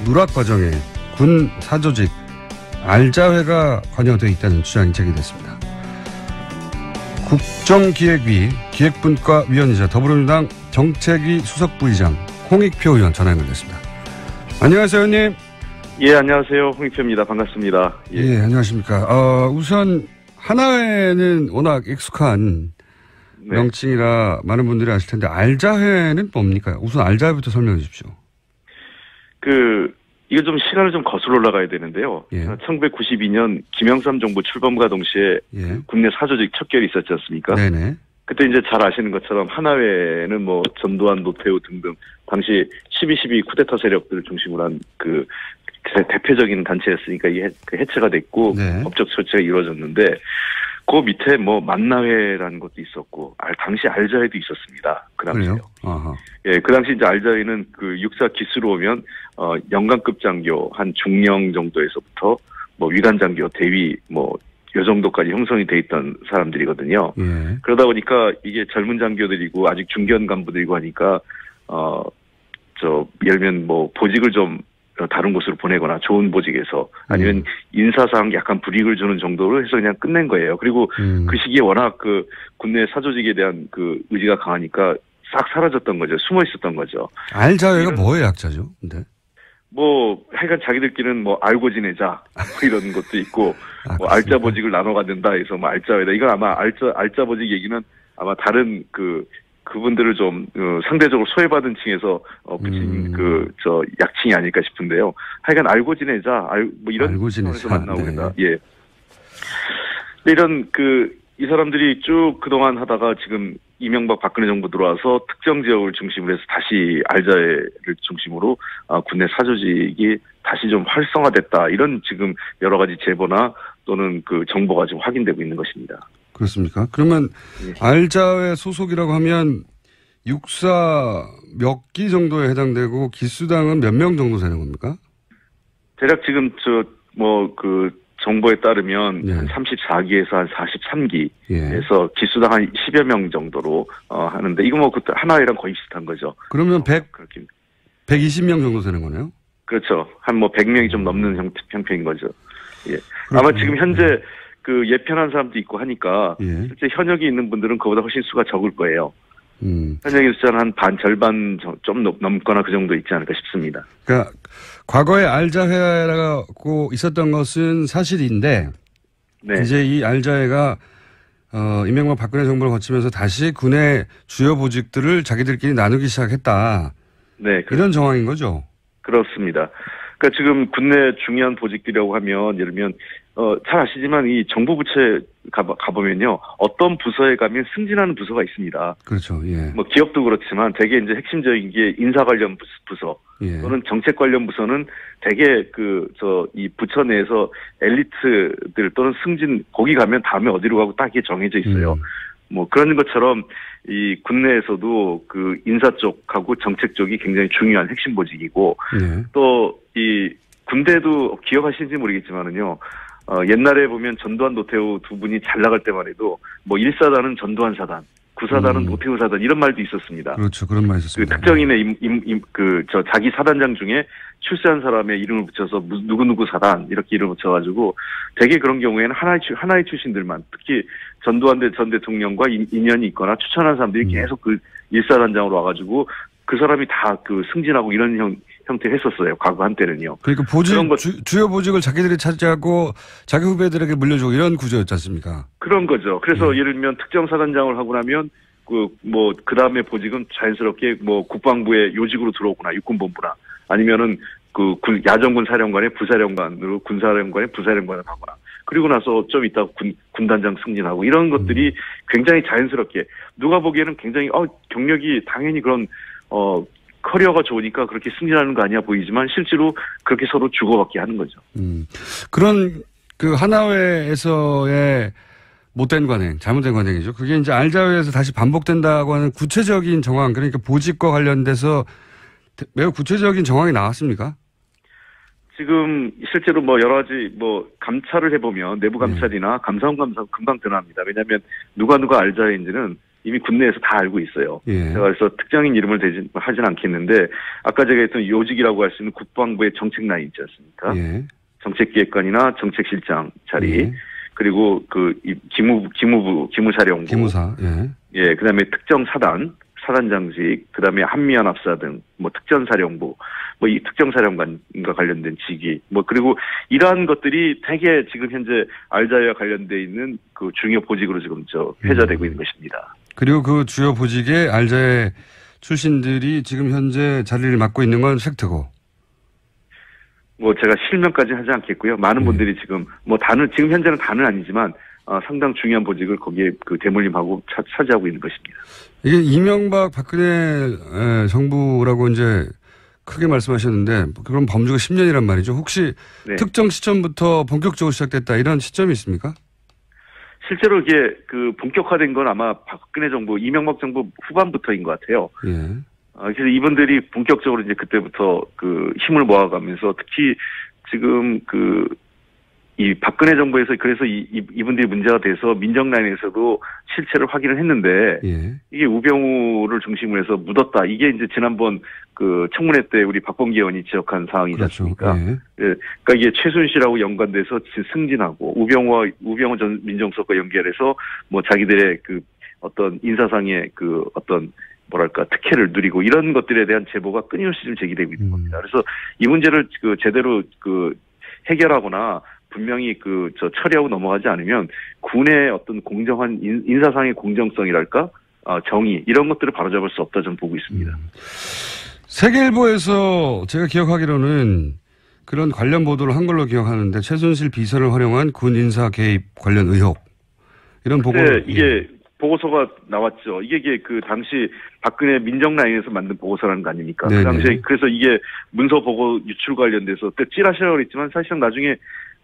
누락 과정에 군 사조직 알자회가 관여되어 있다는 주장이 제기됐습니다. 국정기획위 기획분과위원이자 더불어민주당 정책위 수석부의장 홍익표 의원 전화 연결됐습니다. 안녕하세요, 의원님. 예, 안녕하세요. 홍익표입니다. 반갑습니다. 예, 안녕하십니까. 우선 하나회는 워낙 익숙한 네. 명칭이라 많은 분들이 아실 텐데 알자회는 뭡니까? 우선 알자회부터 설명해 주십시오. 이거 좀 시간을 좀 거슬러 올라가야 되는데요. 예. 1992년 김영삼 정부 출범과 동시에 예. 국내 사조직 척결이 있었지 않습니까? 네네. 그때 이제 잘 아시는 것처럼 하나회는 뭐 전두환, 노태우 등등 당시 12.12 쿠데타 세력들을 중심으로 한 그 대표적인 단체였으니까 이게 해체가 됐고 네. 법적 조치가 이루어졌는데 그 밑에 뭐 만나회라는 것도 있었고 당시 알자회도 있었습니다. 그 당시요. 아하. 예, 그 당시 이제 알자회는 그 육사 기수로 오면 연관급 장교 한 중령 정도에서부터 뭐 위관 장교, 대위 뭐 요 정도까지 형성이 돼 있던 사람들이거든요. 예. 그러다 보니까 이게 젊은 장교들이고 아직 중견 간부들이고 하니까 예를 들면 뭐 보직을 좀 다른 곳으로 보내거나 좋은 보직에서 아니면 인사상 약간 불이익을 주는 정도로 해서 그냥 끝낸 거예요. 그리고 그 시기에 워낙 그 국내 사조직에 대한 그 의지가 강하니까 싹 사라졌던 거죠. 숨어 있었던 거죠. 알자회가 뭐의 약자죠? 근데 뭐 하여간 자기들끼리는 뭐 알고 지내자 뭐 이런 것도 있고 뭐 알짜 보직을 나눠 갖는다 해서 뭐 알자회다. 이건 아마 알짜 보직 얘기는 아마 다른 그분들을 좀 상대적으로 소외받은 층에서 붙인 약칭이 아닐까 싶은데요. 하여간 알고 지내자, 뭐 이런 알고 지내자. 만나고 그다. 네. 예. 이런 이 사람들이 쭉 그동안 하다가 지금 이명박 박근혜 정부 들어와서 특정 지역을 중심으로 해서 다시 알자회를 중심으로 국내 사조직이 다시 좀 활성화됐다. 이런 지금 여러 가지 제보나 또는 그 정보가 지금 확인되고 있는 것입니다. 그렇습니까? 그러면 예. 알자회 소속이라고 하면 육사 몇 기 정도에 해당되고 기수당은 몇 명 정도 되는 겁니까? 대략 지금 정보에 따르면 예. 한 34기에서 한 43기에서 예. 기수당 한 10여 명 정도로 하는데 이거 뭐 그때 하나회랑 거의 비슷한 거죠. 그러면 120명 정도 되는 거네요? 그렇죠. 한 100명이 좀 넘는 형편인 거죠. 예. 아마 지금 현재 예편한 사람도 있고 하니까 예. 실제 현역이 있는 분들은 그보다 훨씬 수가 적을 거예요. 현역의 숫자는 한 절반 좀 넘거나 그 정도 있지 않을까 싶습니다. 그러니까 과거에 알자회라고 있었던 것은 사실인데 네. 이제 이 알자회가 이명박 박근혜 정부를 거치면서 다시 군의 주요 보직들을 자기들끼리 나누기 시작했다. 네, 이런 정황인 거죠? 그렇습니다. 그러니까 지금 국내 중요한 보직들이라고 하면 예를 들면 잘 아시지만 이 정부 부처에 가보면요 어떤 부서에 가면 승진하는 부서가 있습니다. 그렇죠. 예. 뭐 기업도 그렇지만 대개 이제 핵심적인 게 인사 관련 부서 예. 또는 정책 관련 부서는 대개 이 부처 내에서 엘리트들 또는 승진 거기 가면 다음에 어디로 가고 딱 이게 정해져 있어요. 뭐 그런 것처럼 이 국내에서도 그 인사 쪽하고 정책 쪽이 굉장히 중요한 핵심 보직이고 예. 또 이 군대도 기억하시는지 모르겠지만은요. 옛날에 보면 전두환 노태우 두 분이 잘 나갈 때만 해도 뭐 1사단은 전두환 사단, 9사단은 노태우 사단 이런 말도 있었습니다. 그렇죠. 그런 말이 있었습니다. 그 특정인의 자기 사단장 중에 출세한 사람의 이름을 붙여서 누구누구 사단 이렇게 이름을 붙여가지고 되게 그런 경우에는 하나의 출신들만 특히 전두환 전 대통령과 인연이 있거나 추천한 사람들이 계속 그 1사단장으로 와가지고 그 사람이 다 승진하고 이런 형태를 했었어요. 과거 한때는요. 그러니까 주요 보직을 자기들이 차지하고 자기 후배들에게 물려주고 이런 구조였지 않습니까? 그런 거죠. 그래서 예를 들면 특정 사단장을 하고 나면 그 다음에 보직은 자연스럽게 국방부의 요직으로 들어오거나 육군본부나 아니면은 야전군 사령관의 부사령관으로 군사령관의 부사령관을 하거나 그리고 나서 좀 이따 군단장 승진하고 이런 것들이 굉장히 자연스럽게 누가 보기에는 굉장히 경력이 당연히 그런 커리어가 좋으니까 그렇게 승진하는 거 아니야 보이지만 실제로 그렇게 서로 주고받게 하는 거죠. 그런 하나회에서의 못된 관행, 잘못된 관행이죠. 그게 이제 알자회에서 다시 반복된다고 하는 구체적인 정황, 그러니까 보직과 관련돼서 매우 구체적인 정황이 나왔습니까? 지금 실제로 여러 가지 감찰을 해보면 내부 감찰이나 감사원 감사 금방 드러납니다. 왜냐하면 누가 알자회인지는 이미 군내에서 다 알고 있어요. 예. 제가 그래서 특정인 이름을 하진 않겠는데 아까 제가 했던 요직이라고 할 수 있는 국방부의 정책 라인 있지 않습니까? 예. 정책기획관이나 정책실장 자리 예. 그리고 기무사령부, 기무사, 예, 그다음에 특정 사단장직, 그다음에 한미연합사 등 뭐 특전사령부, 뭐 이 특정사령관과 관련된 직위, 뭐 그리고 이러한 것들이 되게 지금 현재 알자이와 관련돼 있는 그 중요 보직으로 지금 회자되고 있는 것입니다. 그리고 그 주요 보직에 알자이 출신들이 지금 현재 자리를 맡고 있는 건 팩트고. 뭐 제가 실명까지 하지 않겠고요. 많은 분들이 지금 지금 현재는 다는 아니지만 상당 중요한 보직을 거기에 그 대물림하고 차지하고 있는 것입니다. 이게 이명박 박근혜 정부라고 이제 크게 말씀하셨는데 그럼 범주가 10년이란 말이죠. 혹시 네. 특정 시점부터 본격적으로 시작됐다 이런 시점이 있습니까? 실제로 이게 그 본격화된 건 아마 박근혜 정부, 이명박 정부 후반부터인 것 같아요. 예. 그래서 이분들이 본격적으로 이제 그때부터 그 힘을 모아가면서 특히 지금 이 박근혜 정부에서 그래서 이분들이 문제가 돼서 민정 라인에서도 실체를 확인을 했는데 예. 이게 우병우를 중심으로 해서 묻었다. 이게 이제 지난번 그 청문회 때 우리 박범계 의원이 지적한 사항이지 않습니까? 그렇죠. 예. 그러니까 이게 최순실하고 연관돼서 승진하고 우병우 전 민정수석과 연결해서 뭐 자기들의 그 어떤 인사상의 그 어떤 뭐랄까 특혜를 누리고 이런 것들에 대한 제보가 끊임없이 좀 제기되고 있는 겁니다. 그래서 이 문제를 그 제대로 그 해결하거나 분명히 처리하고 넘어가지 않으면 군의 어떤 공정한 인사상의 공정성이랄까 정의 이런 것들을 바로잡을 수 없다 저는 보고 있습니다. 세계일보에서 제가 기억하기로는 그런 관련 보도를 한 걸로 기억하는데 최순실 비서를 활용한 군 인사 개입 관련 의혹 이런 보고를 이게 보고서가 나왔죠. 이게 그 당시 박근혜 민정 라인에서 만든 보고서라는 거 아닙니까? 네네. 그 당시에 그래서 이게 문서 보고 유출 관련돼서 또 찌라시라고 그랬지만 사실상 나중에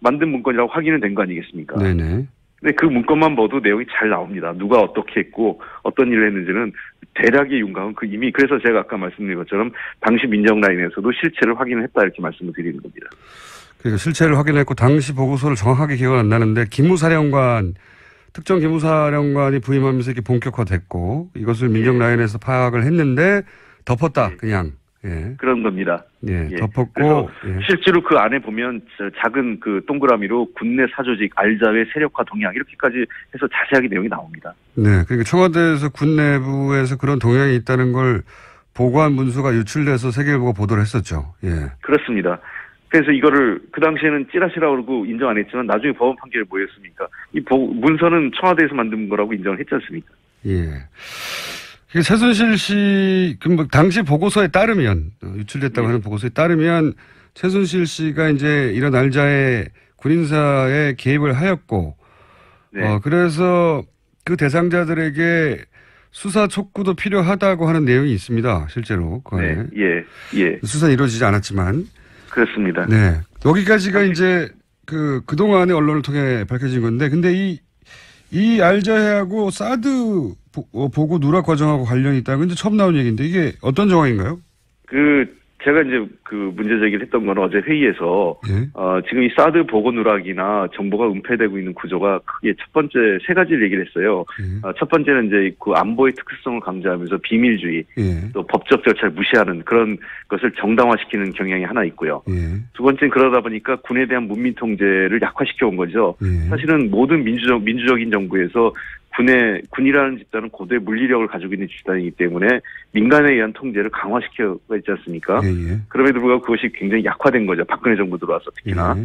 만든 문건이라고 확인은 된 거 아니겠습니까? 네네. 근데 그 문건만 봐도 내용이 잘 나옵니다. 누가 어떻게 했고 어떤 일을 했는지는 대략의 윤곽은 이미 그래서 제가 아까 말씀드린 것처럼 당시 민정 라인에서도 실체를 확인을 했다 이렇게 말씀을 드리는 겁니다. 그러니까 실체를 확인했고 당시 보고서를 정확하게 기억은 안 나는데 특정 기무사령관이 부임하면서 이렇게 본격화됐고 이것을 민정 라인에서 파악을 했는데 덮었다 그냥. 예. 그런 겁니다. 예. 덮었고 실제로 그 안에 보면 작은 그 동그라미로 군내 사조직 알자회 세력화 동향 이렇게까지 해서 자세하게 내용이 나옵니다. 네. 그러니까 청와대에서 군 내부에서 그런 동향이 있다는 걸 보고한 문서가 유출돼서 세계일보가 보도를 했었죠. 예. 그렇습니다. 그래서 이거를 그 당시에는 찌라시라고 그러고 인정 안 했지만 나중에 법원 판결이 뭐였습니까? 이 문서는 청와대에서 만든 거라고 인정을 했지 않습니까? 예. 최순실 씨, 당시 보고서에 따르면, 유출됐다고 하는 보고서에 따르면, 최순실 씨가 이제 이런 알자의 군인사에 개입을 하였고, 그래서 그 대상자들에게 수사 촉구도 필요하다고 하는 내용이 있습니다. 실제로. 그 안에. 수사는 이루어지지 않았지만. 그렇습니다. 네. 여기까지가 이제 그동안의 언론을 통해 밝혀진 건데, 근데 이 알자회하고 사드 보고 누락 과정하고 관련이 있다는 건 이제 처음 나온 얘기인데 이게 어떤 정황인가요? 제가 이제 문제 제기를 했던 건 어제 회의에서, 지금 이 사드 보고 누락이나 정보가 은폐되고 있는 구조가 크게 첫 번째 세 가지를 얘기를 했어요. 첫 번째는 이제 그 안보의 특수성을 강조하면서 비밀주의, 또 법적 절차를 무시하는 그런 것을 정당화시키는 경향이 하나 있고요. 두 번째는 그러다 보니까 군에 대한 문민 통제를 약화시켜 온 거죠. 사실은 모든 민주적인 정부에서 군이라는 집단은 고도의 물리력을 가지고 있는 집단이기 때문에 민간에 의한 통제를 강화시켜가 있지 않습니까? 그럼에도 불구하고 그것이 굉장히 약화된 거죠. 박근혜 정부 들어와서 특히나.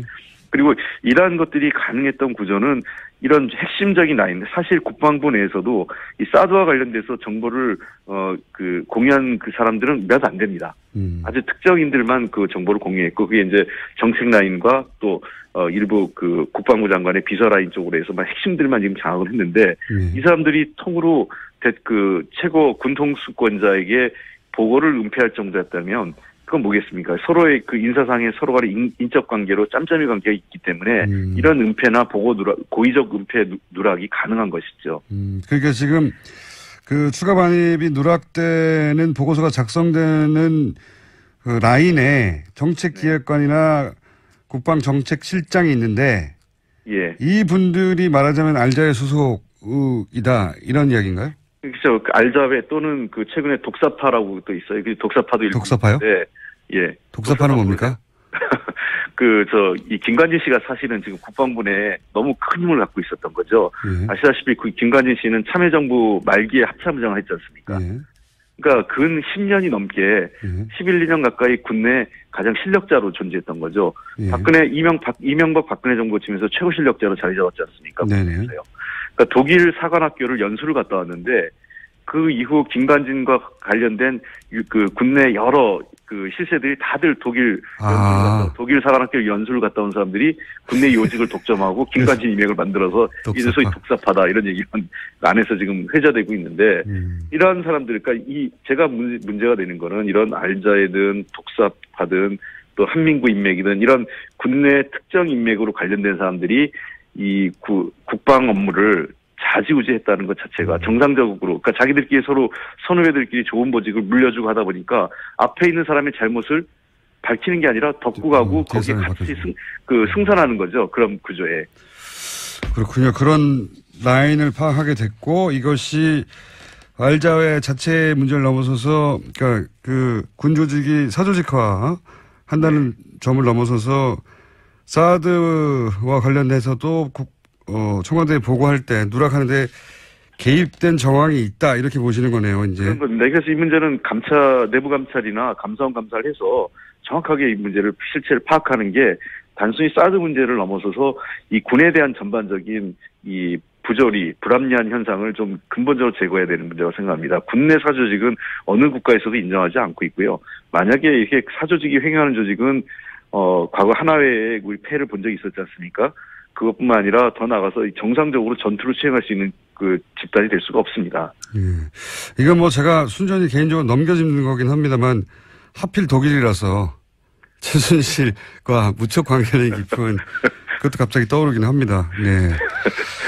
그리고 이러한 것들이 가능했던 구조는 이런 핵심적인 라인, 사실 국방부 내에서도 이 사드와 관련돼서 정보를 공유한 그 사람들은 몇 안 됩니다. 아주 특정인들만 그 정보를 공유했고 그게 이제 정책 라인과 또 일부 그 국방부 장관의 비서 라인 쪽으로 해서 핵심들만 지금 장악을 했는데 이 사람들이 통으로 최고 군통수권자에게 보고를 은폐할 정도였다면 그건 뭐겠습니까? 서로의 그 인사상의 서로 간의 인적 관계로 짬짬이 관계가 있기 때문에 이런 은폐나 고의적 은폐 누락이 가능한 것이죠. 그러니까 지금 그 추가 반입이 누락되는 보고서가 작성되는 그 라인에 정책기획관이나 국방정책실장이 있는데 이 분들이 말하자면 알자의 소속이다 이런 이야기인가요? 그렇죠. 그 알자회 또는 그 최근에 독사파라고 또 있어요. 그 독사파도 독사파요? 네. 예. 독사파는 뭡니까? 이 김관진 씨가 사실은 지금 국방부 내에 너무 큰 힘을 갖고 있었던 거죠. 예. 아시다시피 그 김관진 씨는 참여정부 말기에 합참의장을 했지 않습니까? 예. 그러니까 근 10년이 넘게 11, 2년 가까이 군내 가장 실력자로 존재했던 거죠. 예. 이명박 박근혜 정부 지면서 최고 실력자로 자리 잡았지 않습니까? 네네. 그러니까 독일 사관학교를 연수를 갔다 왔는데 그 이후 김관진과 관련된 그 국내 여러 그 실세들이 다들 독일 사관학교 연수를 갔다 온 사람들이 국내 요직을 독점하고 김관진 이맥을 만들어서 이제 소위 독사파다 이런 얘기가 안에서 지금 회자되고 있는데 이러한 사람들 그러니까 제가 문제가 되는 거는 이런 알자이든 독사파든 또 한민구 인맥이든 이런 국내 특정 인맥으로 관련된 사람들이 이 국방 업무를 좌지우지했다는 것 자체가 정상적으로 그러니까 자기들끼리 서로 선후배들끼리 좋은 보직을 물려주고 하다 보니까 앞에 있는 사람의 잘못을 밝히는 게 아니라 덮고 가고 거기에 같이 승선하는 거죠. 그런 구조에. 그렇군요. 그런 라인을 파악하게 됐고 이것이 알자회 자체의 문제를 넘어서서 그러니까 그 군조직이 사조직화 한다는 점을 넘어서서 사드와 관련해서도 청와대에 보고할 때 누락하는데 개입된 정황이 있다 이렇게 보시는 거네요. 이제. 그런 겁니다. 그래서 이 문제는 내부 감찰이나 감사원 감사를 해서 정확하게 이 문제를 실체를 파악하는 게 단순히 사드 문제를 넘어서서 이 군에 대한 전반적인 이 부조리, 불합리한 현상을 좀 근본적으로 제거해야 되는 문제라고 생각합니다. 국내 사조직은 어느 국가에서도 인정하지 않고 있고요. 만약에 이렇게 사조직이 횡행하는 조직은 과거 하나회에 우리 폐해를 본 적이 있었지 않습니까? 그것뿐만 아니라 더 나아가서 정상적으로 전투를 수행할 수 있는 그 집단이 될 수가 없습니다. 예. 이건 뭐 제가 순전히 개인적으로 넘겨짚는 거긴 합니다만 하필 독일이라서 최순실과 무척 관계가 깊은 그것도 갑자기 떠오르긴 합니다. 네.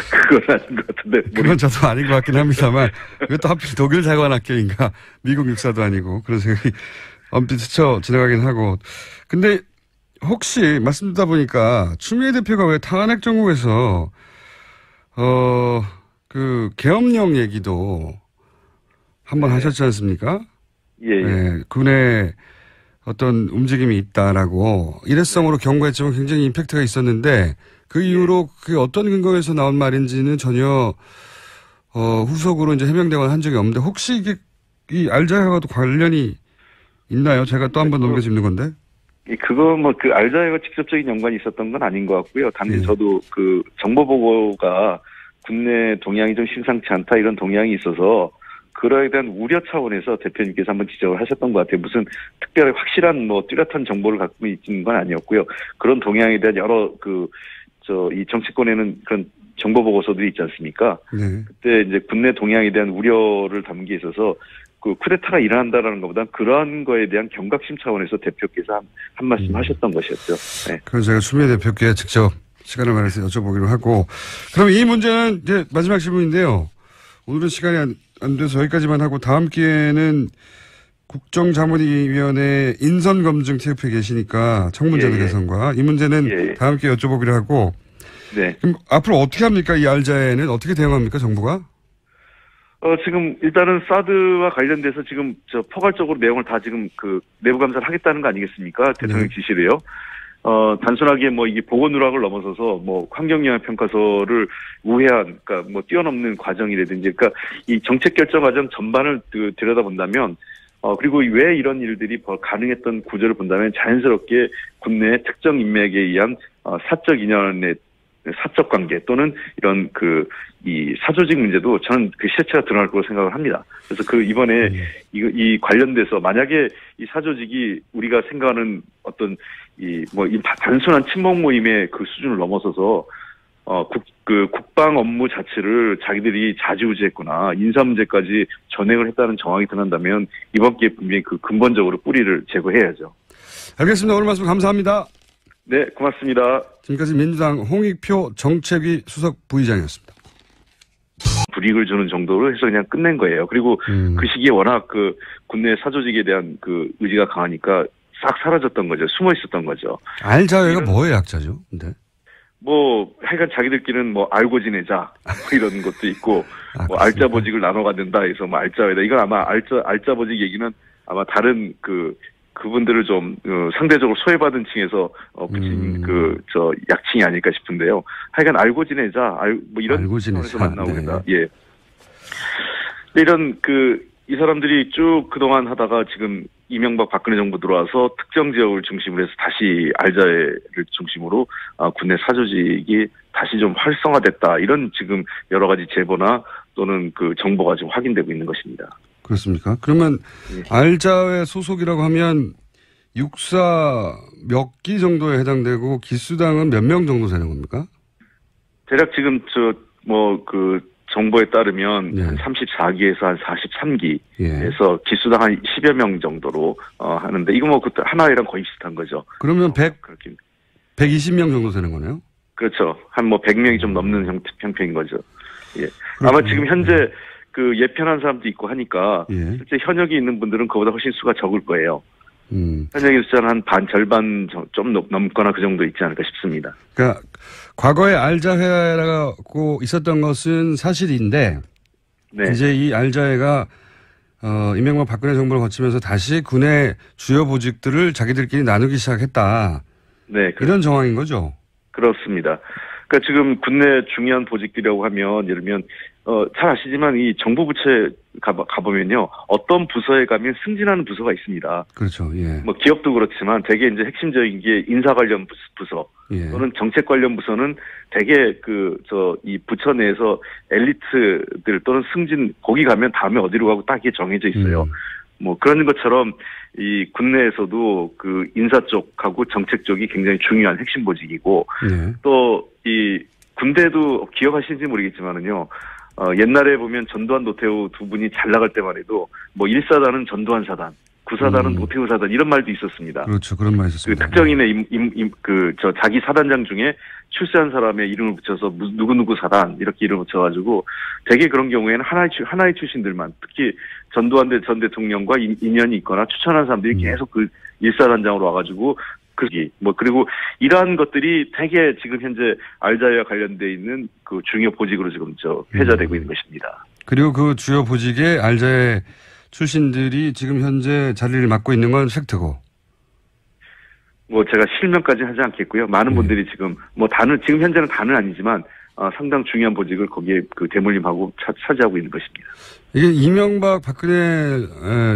그건 아닌 것 같은데. 그건 저도 아닌 것 같긴 합니다만 그것도 하필 독일 사관학교인가 미국 육사도 아니고 그런 생각이 엄청 스쳐 지나가긴 하고. 근데 혹시 말씀 듣다 보니까 추미애 대표가 왜 탄핵 정국에서 그 계엄령 얘기도 한번 하셨지 않습니까? 예. 네, 군의 어떤 움직임이 있다라고 일회성으로 경고했지만 굉장히 임팩트가 있었는데 그 이후로 그게 어떤 근거에서 나온 말인지는 전혀 후속으로 이제 해명되거나 한 적이 없는데 혹시 이게 이 알자회와도 관련이 있나요? 제가 또 한 번 넘겨짚는 건데. 그 알자회와 직접적인 연관이 있었던 건 아닌 것 같고요. 단지 저도 그 정보 보고가 국내 동향이 좀 심상치 않다 이런 동향이 있어서 그거에 대한 우려 차원에서 대표님께서 한번 지적을 하셨던 것 같아요. 무슨 특별히 확실한 뚜렷한 정보를 갖고 있는 건 아니었고요. 그런 동향에 대한 여러 이 정치권에는 그런 정보 보고서들이 있지 않습니까? 네. 그때 이제 국내 동향에 대한 우려를 담기 있어서 그 쿠데타가 일어난다라는 것보다 그러한 거에 대한 경각심 차원에서 대표께서 한 말씀 하셨던 것이었죠. 네. 그래서 제가 추미애 대표께 직접 시간을 마련해서 여쭤보기로 하고 그럼 이 문제는 이제 마지막 질문인데요. 오늘은 시간이 안 돼서 여기까지만 하고 다음 기회에는 국정자문위원회 인선검증 TF에 계시니까 청문제도 개선과 이 문제는 다음 기회에 여쭤보기로 하고 네. 그럼 앞으로 어떻게 합니까? 이 알자회는 어떻게 대응합니까? 정부가? 지금 일단은 사드와 관련돼서 지금 포괄적으로 내용을 다 지금 내부 감사를 하겠다는 거 아니겠습니까? 대통령 지시로요. 단순하게 이게 보고 누락을 넘어서서 환경영향 평가서를 우회한, 그러니까 뛰어넘는 과정이라든지, 그러니까 이 정책 결정 과정 전반을 들여다본다면, 그리고 왜 이런 일들이 가능했던 구조를 본다면 자연스럽게 국내 특정 인맥에 의한 사적 인연의 사적 관계 또는 이런 이 사조직 문제도 저는 그 실체가 드러날 거라고 생각을 합니다. 그래서 이번에 이 관련돼서 만약에 이 사조직이 우리가 생각하는 어떤 이 단순한 친목 모임의 그 수준을 넘어서서 국방 업무 자체를 자기들이 좌지우지했구나 인사 문제까지 전횡을 했다는 정황이 드러난다면 이번 기회에 분명히 근본적으로 뿌리를 제거해야죠. 알겠습니다. 오늘 말씀 감사합니다. 네, 고맙습니다. 지금까지 민주당 홍익표 정책위 수석 부의장이었습니다. 불이익을 주는 정도로 해서 그냥 끝낸 거예요. 그리고 그 시기에 워낙 국내 사조직에 대한 의지가 강하니까 싹 사라졌던 거죠. 숨어 있었던 거죠. 알자회가 뭐의 약자죠? 근데? 뭐 하여간 자기들끼리는 뭐 알고 지내자 뭐 이런 것도 있고 뭐 알짜 보직을 나눠 갖는다 해서 뭐 알짜회다. 이건 아마 알짜 보직 얘기는 아마 다른 그분들을 좀 상대적으로 소외받은 층에서 붙인 저 약칭이 아닐까 싶은데요. 하여간 알고 지내자, 뭐 이런 상황에서만 나오겠다. 네. 예. 이런 이 사람들이 쭉 그동안 하다가 지금 이명박 박근혜 정부 들어와서 특정 지역을 중심으로 해서 다시 알자회를 중심으로 군내 사조직이 다시 좀 활성화됐다. 이런 지금 여러 가지 제보나 또는 그 정보가 지금 확인되고 있는 것입니다. 그렇습니까? 그러면 예. 알자회 소속이라고 하면 육사 몇 기 정도에 해당되고 기수당은 몇 명 정도 되는 겁니까? 대략 지금 정보에 따르면 네. 한 34기에서 한 43기에서 예. 기수당 한 10여 명 정도로 하는데 이거 뭐 그때 하나회랑 거의 비슷한 거죠. 그러면 120명 정도 되는 거네요? 그렇죠. 한 뭐 100명이 좀 넘는 형편인 거죠. 예. 아마 지금 현재 예편한 사람도 있고 하니까 예. 실제 현역이 있는 분들은 그보다 훨씬 수가 적을 거예요. 현역의 숫자는 한 절반 좀 넘거나 그 정도 있지 않을까 싶습니다. 그러니까 과거에 알자회라고 있었던 것은 사실인데 네. 이제 이 알자회가 이명박 박근혜 정부를 거치면서 다시 군의 주요 보직들을 자기들끼리 나누기 시작했다. 네, 이런 정황인 거죠. 그렇습니다. 그러니까 지금 군내 중요한 보직들이라고 하면 예를 들면 잘 아시지만 이 정부 부처에 가보면요 어떤 부서에 가면 승진하는 부서가 있습니다. 그렇죠. 예. 뭐 기업도 그렇지만 대개 이제 핵심적인 게 인사 관련 부서 예. 또는 정책 관련 부서는 대개 이 부처 내에서 엘리트들 또는 승진 거기 가면 다음에 어디로 가고 딱 이게 정해져 있어요. 뭐 그런 것처럼 이 군내에서도 인사 쪽하고 정책 쪽이 굉장히 중요한 핵심 보직이고 네. 또 이 군대도 기억하시는지 모르겠지만은요. 옛날에 보면 전두환 노태우 두 분이 잘 나갈 때만 해도 뭐 1사단은 전두환 사단, 9사단은 노태우 사단 이런 말도 있었습니다. 그렇죠. 그런 말 있었습니다. 특정인의 자기 사단장 중에 출세한 사람의 이름을 붙여서 누구누구 사단 이렇게 이름을 붙여가지고 대개 그런 경우에는 하나의 출신들만 특히 전두환 전 대통령과 인연이 있거나 추천한 사람들이 계속 1사단장으로 와가지고 그리고 이러한 것들이 되게 지금 현재 알자회와 관련돼 있는 중요 보직으로 지금 회자되고 있는 것입니다. 그리고 그 주요 보직의 알자회 출신들이 지금 현재 자리를 맡고 있는 건 팩트고. 뭐 제가 실명까지는 하지 않겠고요. 많은 분들이 지금 지금 현재는 다는 아니지만 상당 중요한 보직을 거기에 대물림하고 차지하고 있는 것입니다. 이게 이명박 박근혜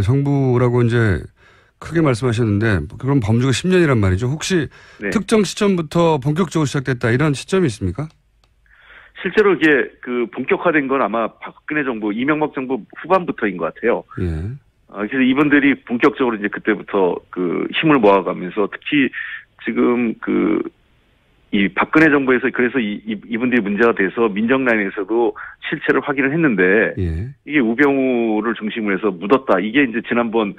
정부라고 이제 크게 말씀하셨는데 그럼 범주가 10년이란 말이죠. 혹시 네. 특정 시점부터 본격적으로 시작됐다 이런 시점이 있습니까? 실제로 이게 본격화된 건 아마 박근혜 정부, 이명박 정부 후반부터인 것 같아요. 예. 그래서 이분들이 본격적으로 이제 그때부터 힘을 모아가면서 특히 지금 이 박근혜 정부에서 그래서 이분들이 문제가 돼서 민정 라인에서도 실체를 확인을 했는데 예. 이게 우병우를 중심으로 해서 묻었다. 이게 이제 지난번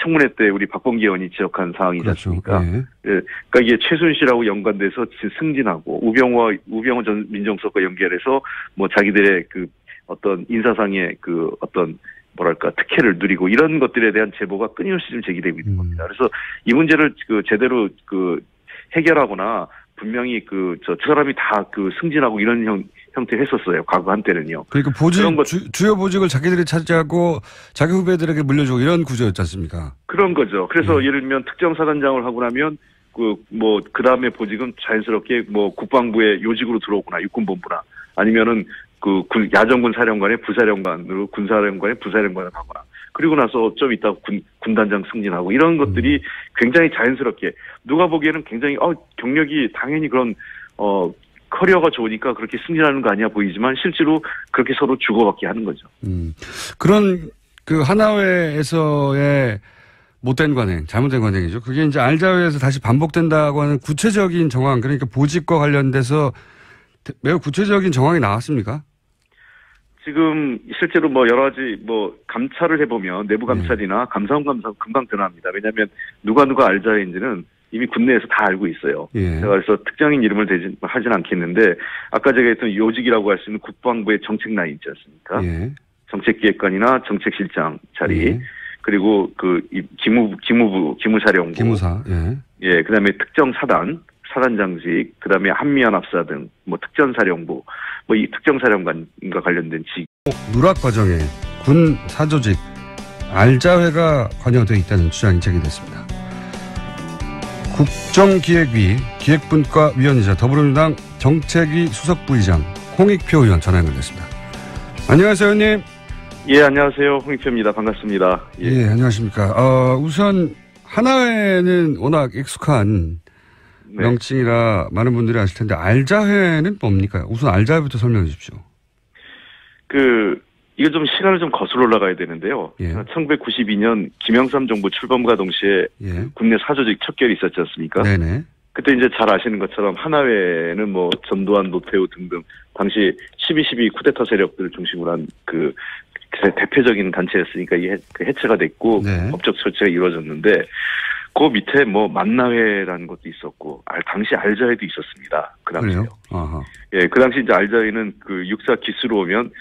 청문회 때 우리 박범계 의원이 지적한 사항이지 않습니까? 그렇죠. 예. 그러니까 이게 최순실하고 연관돼서 승진하고 우병우 전 민정수석과 연결해서 뭐 자기들의 어떤 인사상의 어떤 뭐랄까 특혜를 누리고 이런 것들에 대한 제보가 끊임없이 좀 제기되고 있는 겁니다. 그래서 이 문제를 제대로 해결하거나 분명히 저 사람이 다 승진하고 이런 형태 했었어요. 과거 한때는요. 그러니까 주요 보직을 자기들이 차지하고 자기 후배들에게 물려주고 이런 구조였지 않습니까? 그런 거죠. 그래서 예를 들면 특정 사단장을 하고 나면 그 다음에 보직은 자연스럽게 국방부의 요직으로 들어오거나 육군본부나 아니면은 야전군 사령관의 부사령관으로 군사령관의 부사령관을 하거나 그리고 나서 좀 이따 군단장 승진하고 이런 것들이 굉장히 자연스럽게 누가 보기에는 굉장히 경력이 당연히 그런 커리어가 좋으니까 그렇게 승진하는 거 아니야 보이지만 실제로 그렇게 서로 주고받게 하는 거죠. 그런 하나회에서의 못된 관행, 잘못된 관행이죠. 그게 이제 알자회에서 다시 반복된다고 하는 구체적인 정황, 그러니까 보직과 관련돼서 매우 구체적인 정황이 나왔습니까? 지금 실제로 여러 가지 감찰을 해보면 내부 감찰이나 감사원 감사 금방 드러납니다. 왜냐하면 누가 알자회인지는 이미 군내에서 다 알고 있어요. 예. 제가 그래서 특정인 이름을 하진 않겠는데 아까 제가 했던 요직이라고 할 수 있는 국방부의 정책 라인 있지 않습니까? 예. 정책기획관이나 정책실장 자리 예. 그리고 기무사령부 기무사 예 그다음에 특정 사단장직, 그다음에 한미연합사 등 뭐 특전사령부, 뭐 이 특정사령관과 관련된 직. 누락 과정에 군 사조직 알자회가 관여되어 있다는 주장이 제기됐습니다. 국정기획위 기획분과위원이자 더불어민주당 정책위 수석부의장 홍익표 의원 전화 연결됐습니다. 안녕하세요, 의원님. 예, 안녕하세요. 홍익표입니다. 반갑습니다. 예, 안녕하십니까. 우선 하나회는 워낙 익숙한 네. 명칭이라 많은 분들이 아실 텐데 알자회는 뭡니까? 우선 알자회부터 설명해 주십시오. 이거 좀 시간을 좀 거슬러 올라가야 되는데요. 예. 1992년 김영삼 정부 출범과 동시에 예. 국내 사조직 척결이 있었지 않습니까? 네네. 그때 이제 잘 아시는 것처럼 하나회는 뭐 전두환, 노태우 등등 당시 12.12 쿠데타 세력들을 중심으로 한 그 대표적인 단체였으니까 이게 해체가 됐고 네. 법적 조치가 이루어졌는데 그 밑에 뭐 만나회라는 것도 있었고 당시 알자회도 있었습니다. 그 당시요. 그래요? 아하. 예, 그 당시 이제 알자회는 그 육사 기수로 오면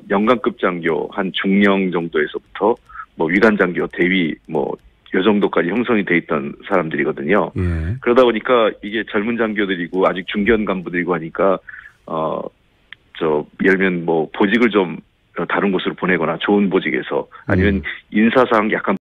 영관급 장교 한 중령 정도에서부터 뭐 위관 장교, 대위 뭐 요 정도까지 형성이 돼 있던 사람들이거든요. 예. 그러다 보니까 이게 젊은 장교들이고 아직 중견 간부들이고 하니까 예를 들면 뭐 보직을 좀 다른 곳으로 보내거나 좋은 보직에서 아니면 인사상 약간